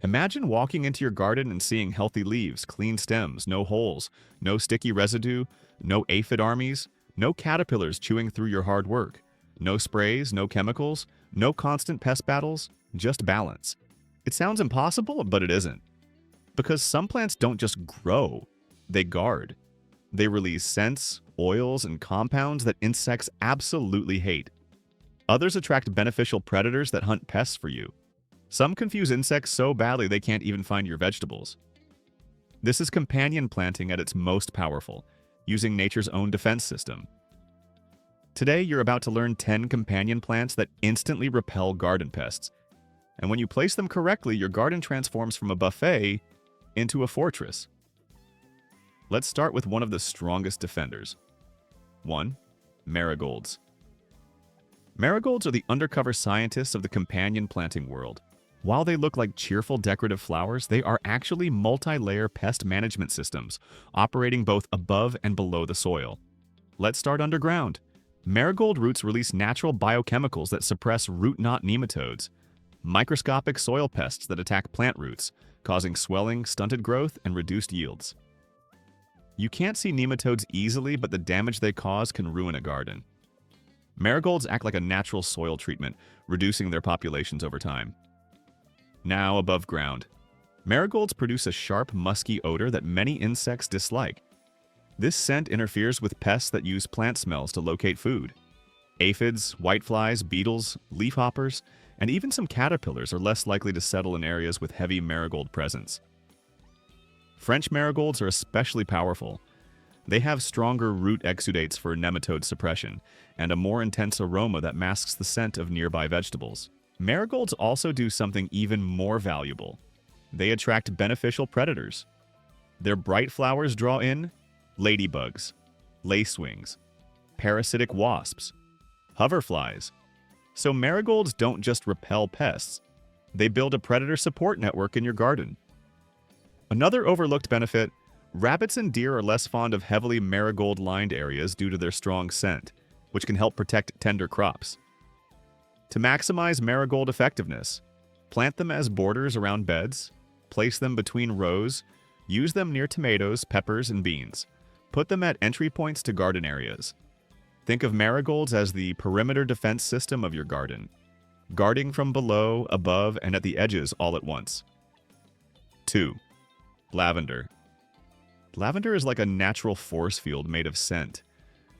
Imagine walking into your garden and seeing healthy leaves, clean stems, no holes, no sticky residue, no aphid armies, no caterpillars chewing through your hard work, no sprays, no chemicals, no constant pest battles, just balance. It sounds impossible, but it isn't. Because some plants don't just grow, they guard. They release scents, oils, and compounds that insects absolutely hate. Others attract beneficial predators that hunt pests for you. Some confuse insects so badly they can't even find your vegetables. This is companion planting at its most powerful, using nature's own defense system. Today, you're about to learn 10 companion plants that instantly repel garden pests. And when you place them correctly, your garden transforms from a buffet into a fortress. Let's start with one of the strongest defenders. 1. Marigolds. Marigolds are the undercover scientists of the companion planting world. While they look like cheerful decorative flowers, they are actually multi-layer pest management systems, operating both above and below the soil. Let's start underground. Marigold roots release natural biochemicals that suppress root knot nematodes, microscopic soil pests that attack plant roots, causing swelling, stunted growth, and reduced yields. You can't see nematodes easily, but the damage they cause can ruin a garden. Marigolds act like a natural soil treatment, reducing their populations over time. Now above ground. Marigolds produce a sharp, musky odor that many insects dislike. This scent interferes with pests that use plant smells to locate food. Aphids, whiteflies, beetles, leafhoppers, and even some caterpillars are less likely to settle in areas with heavy marigold presence. French marigolds are especially powerful. They have stronger root exudates for nematode suppression and a more intense aroma that masks the scent of nearby vegetables. Marigolds also do something even more valuable. They attract beneficial predators. Their bright flowers draw in ladybugs, lacewings, parasitic wasps, hoverflies. So marigolds don't just repel pests, they build a predator support network in your garden. Another overlooked benefit, rabbits and deer are less fond of heavily marigold-lined areas due to their strong scent, which can help protect tender crops. To maximize marigold effectiveness, plant them as borders around beds, place them between rows, use them near tomatoes, peppers, and beans. Put them at entry points to garden areas. Think of marigolds as the perimeter defense system of your garden, guarding from below, above, and at the edges all at once. 2. Lavender. Lavender is like a natural force field made of scent.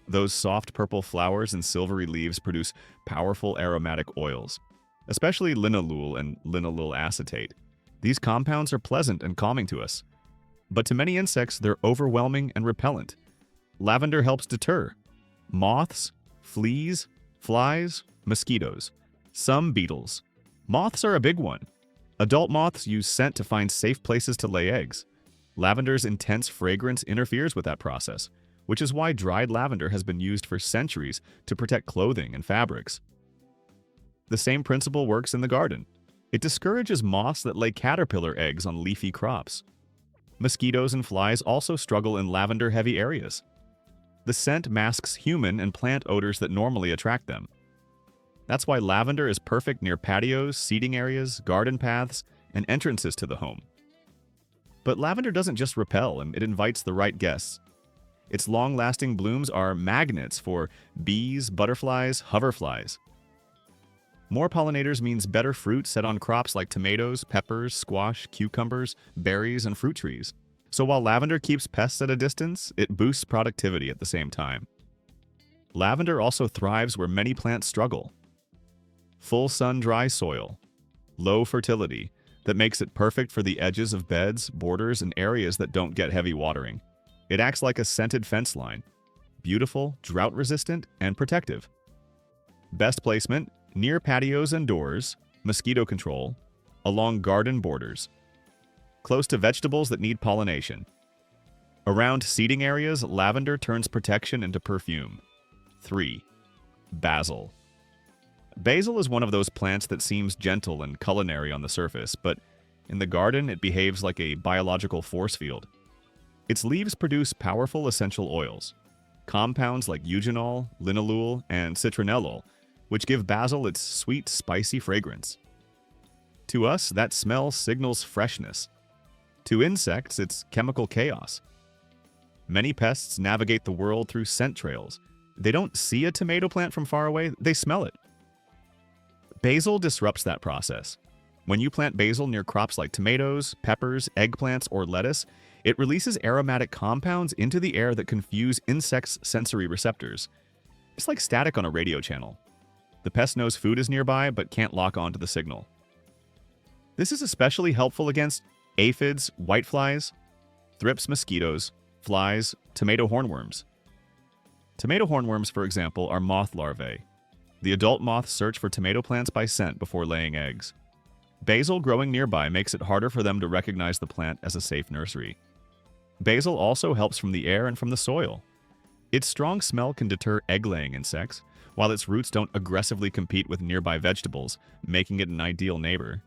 Those soft purple flowers and silvery leaves produce powerful aromatic oils, especially linalool and linalool acetate. These compounds are pleasant and calming to us, but to many insects, they're overwhelming and repellent. Lavender helps deter moths, fleas, flies, mosquitoes, some beetles. Moths are a big one. Adult moths use scent to find safe places to lay eggs. Lavender's intense fragrance interferes with that process, which is why dried lavender has been used for centuries to protect clothing and fabrics. The same principle works in the garden. It discourages moths that lay caterpillar eggs on leafy crops. Mosquitoes and flies also struggle in lavender-heavy areas. The scent masks human and plant odors that normally attract them. That's why lavender is perfect near patios, seating areas, garden paths, and entrances to the home. But lavender doesn't just repel, it invites the right guests. Its long-lasting blooms are magnets for bees, butterflies, hoverflies. More pollinators means better fruit set on crops like tomatoes, peppers, squash, cucumbers, berries, and fruit trees. So while lavender keeps pests at a distance, it boosts productivity at the same time. Lavender also thrives where many plants struggle. Full sun dry soil, low fertility, that makes it perfect for the edges of beds, borders, and areas that don't get heavy watering. It acts like a scented fence line, beautiful, drought-resistant, and protective. Best placement, near patios and doors, mosquito control, along garden borders, close to vegetables that need pollination. Around seating areas, lavender turns protection into perfume. 3. Basil. Basil is one of those plants that seems gentle and culinary on the surface, but in the garden it behaves like a biological force field. Its leaves produce powerful essential oils, compounds like eugenol, linalool, and citronellol, which give basil its sweet, spicy fragrance. To us, that smell signals freshness. To insects, it's chemical chaos. Many pests navigate the world through scent trails. They don't see a tomato plant from far away, they smell it. Basil disrupts that process. When you plant basil near crops like tomatoes, peppers, eggplants, or lettuce, it releases aromatic compounds into the air that confuse insects' sensory receptors. It's like static on a radio channel. The pest knows food is nearby but can't lock onto the signal. This is especially helpful against aphids, whiteflies, thrips mosquitoes, flies, tomato hornworms. Tomato hornworms, for example, are moth larvae. The adult moths search for tomato plants by scent before laying eggs. Basil growing nearby makes it harder for them to recognize the plant as a safe nursery. Basil also helps from the air and from the soil. Its strong smell can deter egg-laying insects, while its roots don't aggressively compete with nearby vegetables, making it an ideal neighbor.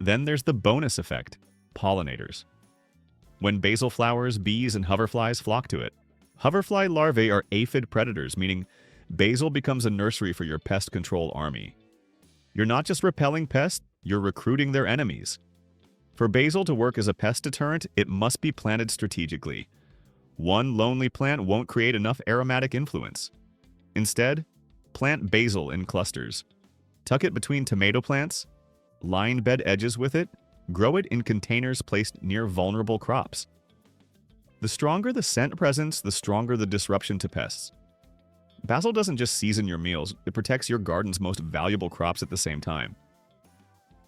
Then there's the bonus effect, pollinators. When basil flowers, bees and hoverflies flock to it. Hoverfly larvae are aphid predators, meaning basil becomes a nursery for your pest control army. You're not just repelling pests, you're recruiting their enemies. For basil to work as a pest deterrent, it must be planted strategically. One lonely plant won't create enough aromatic influence. Instead, plant basil in clusters. Tuck it between tomato plants, line bed edges with it, grow it in containers placed near vulnerable crops. The stronger the scent presence, the stronger the disruption to pests. Basil doesn't just season your meals, it protects your garden's most valuable crops at the same time.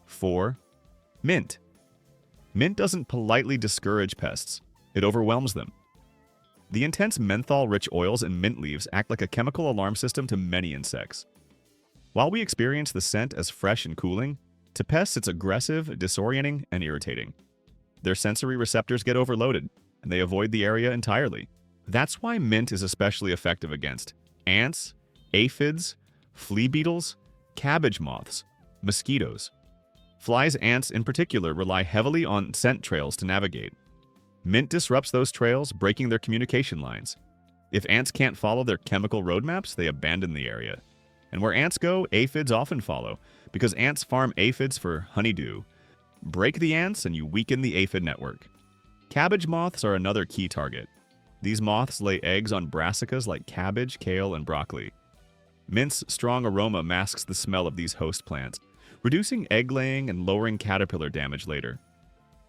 4. Mint. Mint doesn't politely discourage pests, it overwhelms them. The intense menthol-rich oils in mint leaves act like a chemical alarm system to many insects. While we experience the scent as fresh and cooling, to pests it's aggressive, disorienting, and irritating. Their sensory receptors get overloaded, and they avoid the area entirely. That's why mint is especially effective against ants, aphids, flea beetles, cabbage moths, mosquitoes. Flies, ants in particular, rely heavily on scent trails to navigate. Mint disrupts those trails, breaking their communication lines. If ants can't follow their chemical roadmaps, they abandon the area. And where ants go, aphids often follow, because ants farm aphids for honeydew. Break the ants and you weaken the aphid network. Cabbage moths are another key target. These moths lay eggs on brassicas like cabbage, kale, and broccoli. Mint's strong aroma masks the smell of these host plants, reducing egg laying and lowering caterpillar damage later.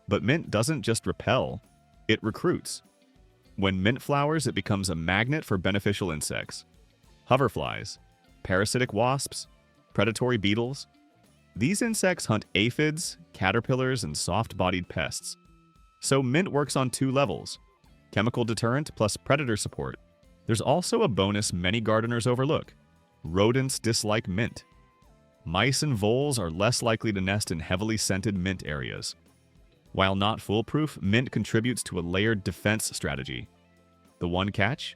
But mint doesn't just repel, it recruits. When mint flowers, it becomes a magnet for beneficial insects. Hoverflies, parasitic wasps, predatory beetles. These insects hunt aphids, caterpillars, and soft-bodied pests. So mint works on two levels: chemical deterrent plus predator support. There's also a bonus many gardeners overlook: rodents dislike mint. Mice and voles are less likely to nest in heavily scented mint areas. While not foolproof, mint contributes to a layered defense strategy. The one catch?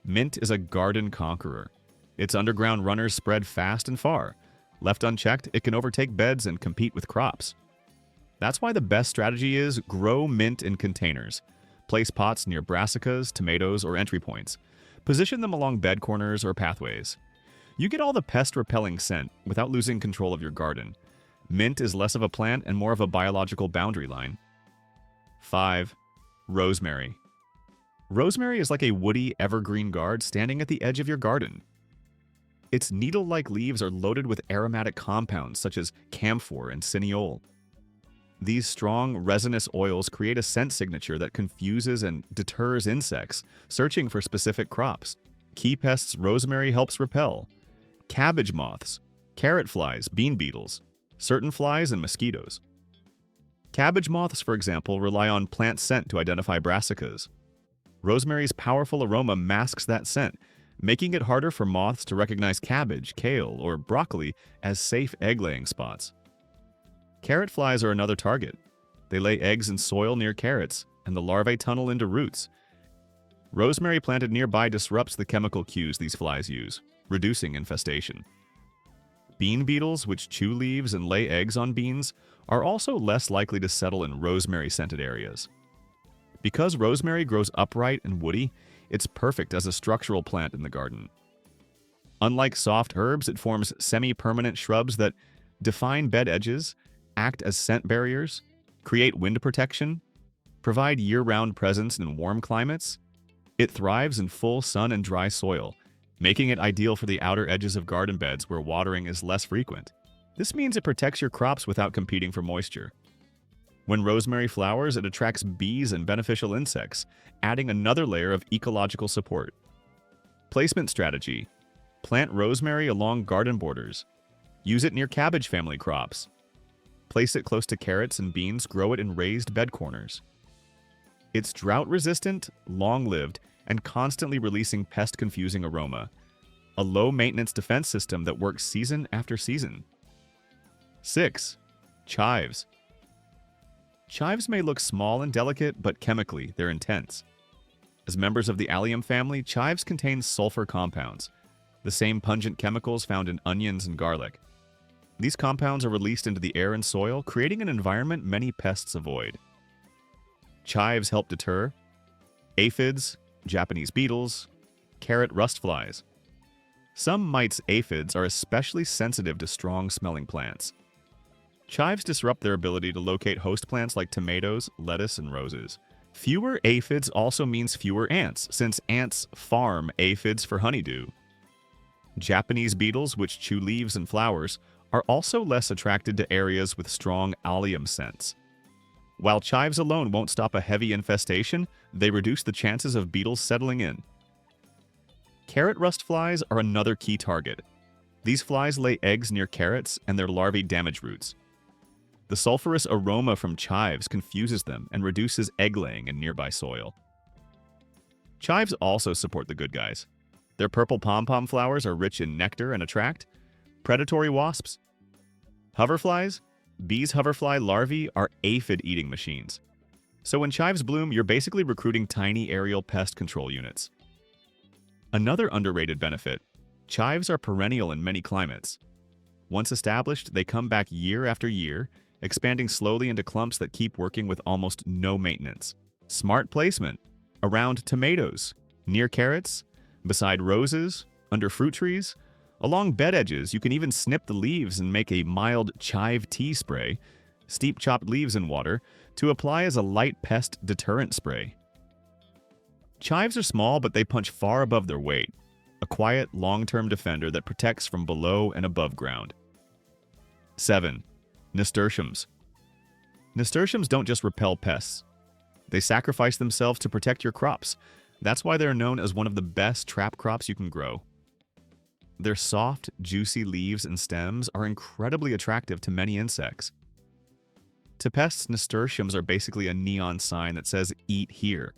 Mint is a garden conqueror. Its underground runners spread fast and far. Left unchecked, it can overtake beds and compete with crops. That's why the best strategy is grow mint in containers. Place pots near brassicas, tomatoes, or entry points. Position them along bed corners or pathways. You get all the pest-repelling scent without losing control of your garden. Mint is less of a plant and more of a biological boundary line. 5. Rosemary. Rosemary is like a woody, evergreen guard standing at the edge of your garden. Its needle-like leaves are loaded with aromatic compounds such as camphor and cineole. These strong, resinous oils create a scent signature that confuses and deters insects searching for specific crops. Key pests rosemary helps repel: cabbage moths, carrot flies, bean beetles, certain flies, and mosquitoes. Cabbage moths, for example, rely on plant scent to identify brassicas. Rosemary's powerful aroma masks that scent, making it harder for moths to recognize cabbage, kale, or broccoli as safe egg-laying spots. Carrot flies are another target. They lay eggs in soil near carrots, and the larvae tunnel into roots. Rosemary planted nearby disrupts the chemical cues these flies use, reducing infestation. Bean beetles, which chew leaves and lay eggs on beans, are also less likely to settle in rosemary-scented areas. Because rosemary grows upright and woody, it's perfect as a structural plant in the garden. Unlike soft herbs, it forms semi-permanent shrubs that define bed edges, act as scent barriers, create wind protection, provide year-round presence in warm climates. It thrives in full sun and dry soil, making it ideal for the outer edges of garden beds where watering is less frequent. This means it protects your crops without competing for moisture. When rosemary flowers, it attracts bees and beneficial insects, adding another layer of ecological support. Placement strategy: plant rosemary along garden borders. Use it near cabbage family crops. Place it close to carrots and beans, grow it in raised bed corners. It's drought-resistant, long-lived, and constantly releasing pest-confusing aroma. A low-maintenance defense system that works season after season. 6. Chives. Chives may look small and delicate, but chemically, they're intense. As members of the allium family, chives contain sulfur compounds, the same pungent chemicals found in onions and garlic. These compounds are released into the air and soil, creating an environment many pests avoid. Chives help deter aphids, Japanese beetles, carrot rust flies. Some mites' aphids are especially sensitive to strong-smelling plants. Chives disrupt their ability to locate host plants like tomatoes, lettuce, and roses. Fewer aphids also means fewer ants, since ants farm aphids for honeydew. Japanese beetles, which chew leaves and flowers, are also less attracted to areas with strong allium scents. While chives alone won't stop a heavy infestation, they reduce the chances of beetles settling in. Carrot rust flies are another key target. These flies lay eggs near carrots, and their larvae damage roots. The sulfurous aroma from chives confuses them and reduces egg laying in nearby soil. Chives also support the good guys. Their purple pom-pom flowers are rich in nectar and attract predatory wasps. Hoverflies? Bees' hoverfly larvae are aphid-eating machines. So when chives bloom, you're basically recruiting tiny aerial pest control units. Another underrated benefit: chives are perennial in many climates. Once established, they come back year after year, expanding slowly into clumps that keep working with almost no maintenance. Smart placement: around tomatoes, near carrots, beside roses, under fruit trees. Along bed edges, you can even snip the leaves and make a mild chive tea spray, steep chopped leaves in water, to apply as a light pest deterrent spray. Chives are small, but they punch far above their weight, a quiet, long-term defender that protects from below and above ground. 7. Nasturtiums. Nasturtiums don't just repel pests. They sacrifice themselves to protect your crops. That's why they're known as one of the best trap crops you can grow. Their soft, juicy leaves and stems are incredibly attractive to many insects. To pests, nasturtiums are basically a neon sign that says, "Eat here."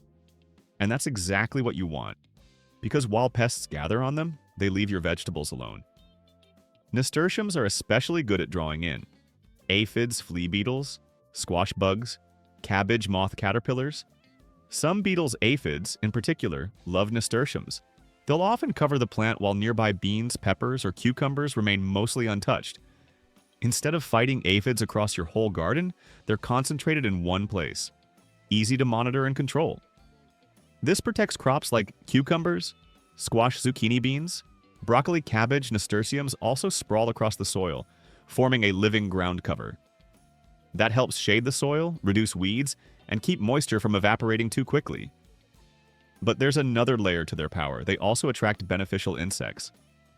And that's exactly what you want, because while pests gather on them, they leave your vegetables alone. Nasturtiums are especially good at drawing in aphids, flea beetles, squash bugs, cabbage moth caterpillars. Some beetles' aphids, in particular, love nasturtiums. They'll often cover the plant while nearby beans, peppers, or cucumbers remain mostly untouched. Instead of fighting aphids across your whole garden, they're concentrated in one place. Easy to monitor and control. This protects crops like cucumbers, squash zucchini beans, broccoli, cabbage, nasturtiums also sprawl across the soil, forming a living ground cover. That helps shade the soil, reduce weeds, and keep moisture from evaporating too quickly. But there's another layer to their power. They also attract beneficial insects.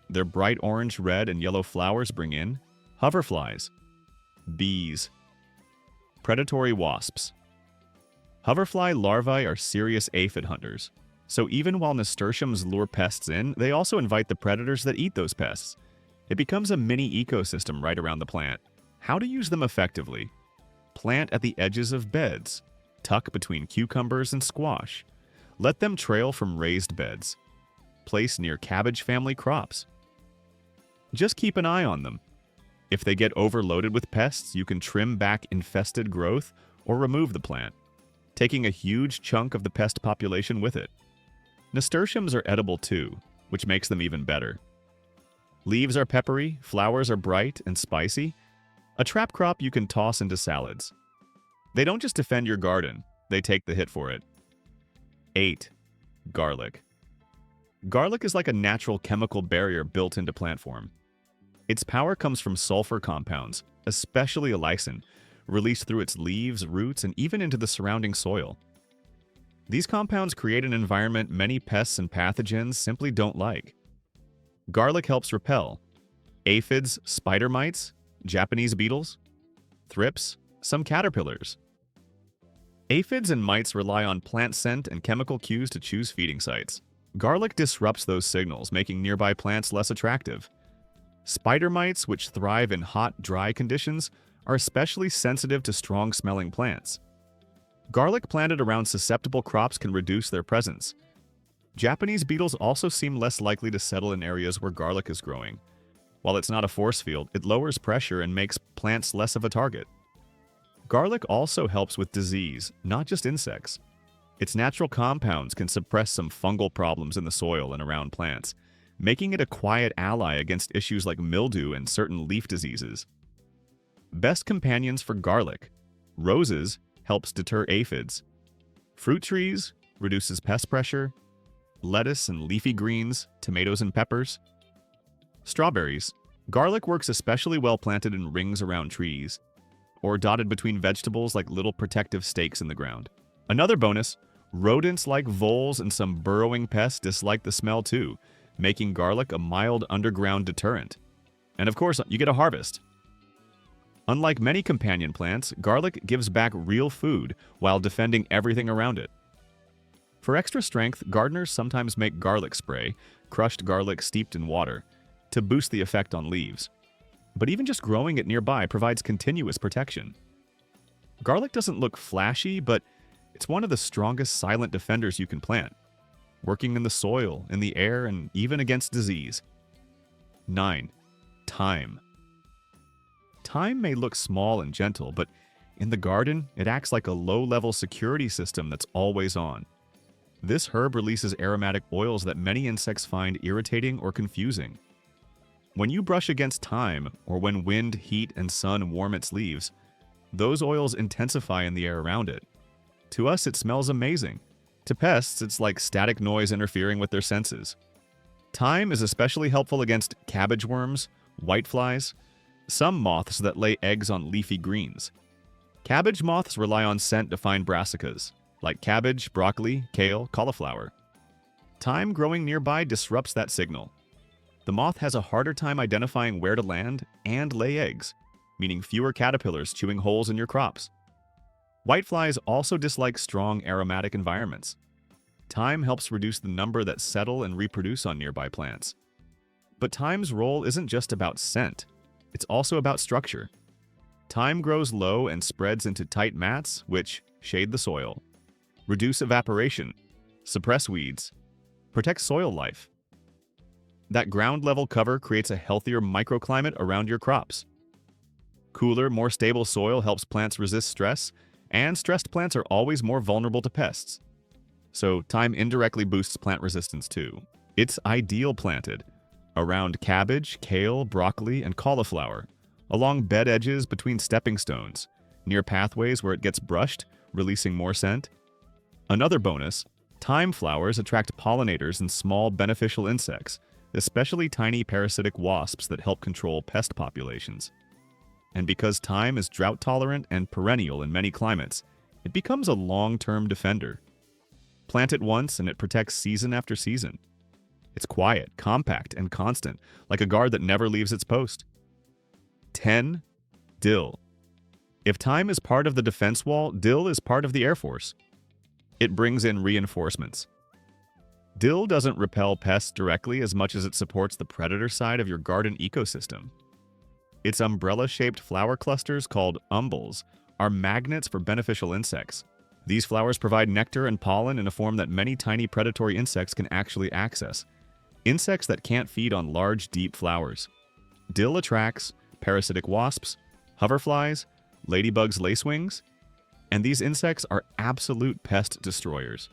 Their bright orange, red, and yellow flowers bring in hoverflies, bees, predatory wasps. Hoverfly larvae are serious aphid hunters. So even while nasturtiums lure pests in, they also invite the predators that eat those pests. It becomes a mini ecosystem right around the plant. How to use them effectively? Plant at the edges of beds. Tuck between cucumbers and squash. Let them trail from raised beds. Place near cabbage family crops. Just keep an eye on them. If they get overloaded with pests, you can trim back infested growth or remove the plant, taking a huge chunk of the pest population with it. Nasturtiums are edible too, which makes them even better. Leaves are peppery, flowers are bright and spicy. A trap crop you can toss into salads. They don't just defend your garden, they take the hit for it. 8. Garlic. Garlic is like a natural chemical barrier built into plant form. Its power comes from sulfur compounds, especially allicin, released through its leaves, roots, and even into the surrounding soil. These compounds create an environment many pests and pathogens simply don't like. Garlic helps repel aphids, spider mites, Japanese beetles, thrips, some caterpillars. Aphids and mites rely on plant scent and chemical cues to choose feeding sites. Garlic disrupts those signals, making nearby plants less attractive. Spider mites, which thrive in hot, dry conditions, are especially sensitive to strong-smelling plants. Garlic planted around susceptible crops can reduce their presence. Japanese beetles also seem less likely to settle in areas where garlic is growing. While it's not a force field, it lowers pressure and makes plants less of a target. Garlic also helps with disease, not just insects. Its natural compounds can suppress some fungal problems in the soil and around plants, making it a quiet ally against issues like mildew and certain leaf diseases. Best companions for garlic: roses helps deter aphids, fruit trees reduces pest pressure, lettuce and leafy greens, tomatoes and peppers. Strawberries. Garlic works especially well planted in rings around trees, or dotted between vegetables like little protective stakes in the ground. Another bonus, rodents like voles and some burrowing pests dislike the smell too, making garlic a mild underground deterrent. And of course, you get a harvest. Unlike many companion plants, garlic gives back real food while defending everything around it. For extra strength, gardeners sometimes make garlic spray, crushed garlic steeped in water, to boost the effect on leaves. But even just growing it nearby provides continuous protection. Garlic doesn't look flashy, but it's one of the strongest silent defenders you can plant, working in the soil, in the air, and even against disease. 9. Thyme. Thyme may look small and gentle, but in the garden, it acts like a low-level security system that's always on. This herb releases aromatic oils that many insects find irritating or confusing. When you brush against thyme, or when wind, heat, and sun warm its leaves, those oils intensify in the air around it. To us, it smells amazing. To pests, it's like static noise interfering with their senses. Thyme is especially helpful against cabbage worms, whiteflies, some moths that lay eggs on leafy greens. Cabbage moths rely on scent to find brassicas, like cabbage, broccoli, kale, cauliflower. Thyme growing nearby disrupts that signal. The moth has a harder time identifying where to land and lay eggs, meaning fewer caterpillars chewing holes in your crops. Whiteflies also dislike strong aromatic environments. Thyme helps reduce the number that settle and reproduce on nearby plants. But thyme's role isn't just about scent, it's also about structure. Thyme grows low and spreads into tight mats, which shade the soil, reduce evaporation, suppress weeds, protect soil life. That ground-level cover creates a healthier microclimate around your crops. Cooler, more stable soil helps plants resist stress, and stressed plants are always more vulnerable to pests. So thyme indirectly boosts plant resistance too. It's ideal planted around cabbage, kale, broccoli, and cauliflower, along bed edges between stepping stones, near pathways where it gets brushed, releasing more scent. Another bonus, thyme flowers attract pollinators and small beneficial insects, especially tiny parasitic wasps that help control pest populations. And because thyme is drought-tolerant and perennial in many climates, it becomes a long-term defender. Plant it once and it protects season after season. It's quiet, compact, and constant, like a guard that never leaves its post. 10. Dill. If thyme is part of the defense wall, dill is part of the Air Force. It brings in reinforcements. Dill doesn't repel pests directly as much as it supports the predator side of your garden ecosystem. Its umbrella-shaped flower clusters, called umbels, are magnets for beneficial insects. These flowers provide nectar and pollen in a form that many tiny predatory insects can actually access. Insects that can't feed on large, deep flowers. Dill attracts parasitic wasps, hoverflies, ladybugs' lacewings, and these insects are absolute pest destroyers.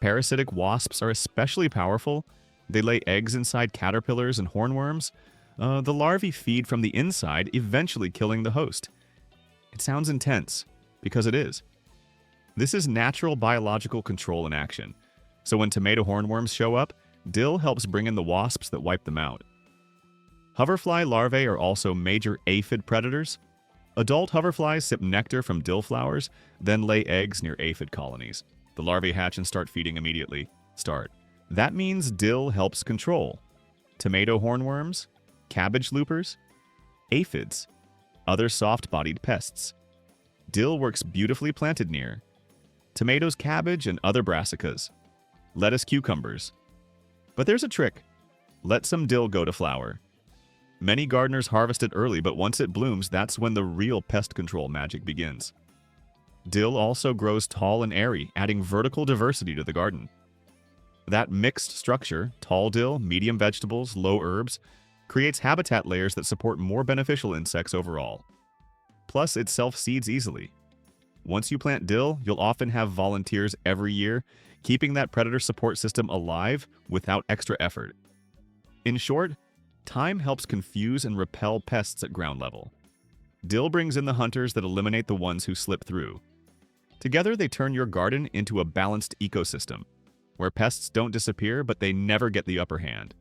Parasitic wasps are especially powerful. They lay eggs inside caterpillars and hornworms. The larvae feed from the inside, eventually killing the host. It sounds intense, because it is. This is natural biological control in action. So when tomato hornworms show up, dill helps bring in the wasps that wipe them out. Hoverfly larvae are also major aphid predators. Adult hoverflies sip nectar from dill flowers, then lay eggs near aphid colonies. The larvae hatch and start feeding immediately. That means dill helps control tomato hornworms, cabbage loopers, aphids, other soft-bodied pests. Dill works beautifully planted near tomatoes, cabbage, and other brassicas, lettuce, cucumbers. But there's a trick. Let some dill go to flower. Many gardeners harvest it early, but once it blooms, that's when the real pest control magic begins. Dill also grows tall and airy, adding vertical diversity to the garden. That mixed structure, tall dill, medium vegetables, low herbs, creates habitat layers that support more beneficial insects overall. Plus, it self-seeds easily. Once you plant dill, you'll often have volunteers every year, keeping that predator support system alive without extra effort. In short, thyme helps confuse and repel pests at ground level. Dill brings in the hunters that eliminate the ones who slip through. Together, they turn your garden into a balanced ecosystem, where pests don't disappear, but they never get the upper hand.